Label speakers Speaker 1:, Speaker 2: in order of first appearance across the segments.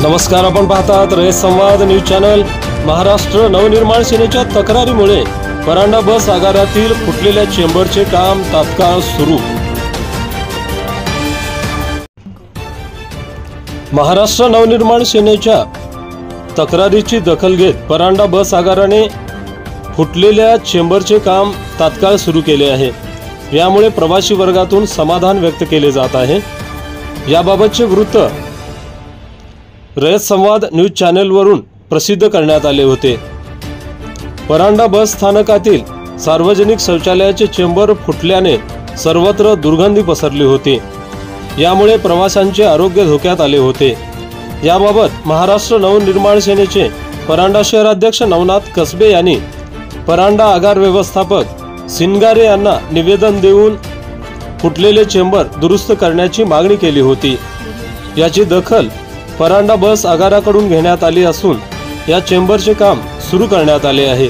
Speaker 1: नमस्कार, आपण पाहतात रयत संवाद न्यूज चॅनल। महाराष्ट्र नवनिर्माण सेनेच्या तक्रारीमुळे परांडा बस आगारातील फुटलेल्या चेंबरचे काम तात्काळ सुरू। महाराष्ट्र नवनिर्माण सेनेच्या तक्रारीची दखल घेत परांडा बस आगाराने फुटलेल्या चेंबरचे काम तात्काळ सुरू केले आहे। यामुळे प्रवासी वर्गातून समाधान व्यक्त केले जात आहे। याबाबतचे वृत्त रयत संवाद न्यूज चॅनलवरून प्रसिद्ध करण्यात आले होते। परांडा बस स्थानकातील सार्वजनिक शौचालयाचे चेंबर फुटल्याने सर्वत्र दुर्गंधी पसरली होती। यामुळे प्रवाशांचे आरोग्य धोक्यात आले होते। याबाबत महाराष्ट्र नवनिर्माण सेनेचे परांडा शहराध्यक्ष नवनाथ कसबे यांनी परांडा आगार व्यवस्थापक सिंगारे यांना निवेदन देऊन फुटलेले चेंबर दुरुस्त करण्याची मागणी केली होती। याची दखल परांडा बस आगाराकडून घेण्यात आली असून या चेंबरचे काम सुरू करण्यात आले आहे।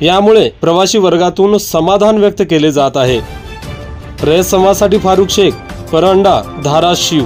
Speaker 1: यामुळे प्रवासी वर्गातून समाधान व्यक्त केले जात आहे। रयत संवादसाठी फारुख शेख, परांडा, धाराशिव।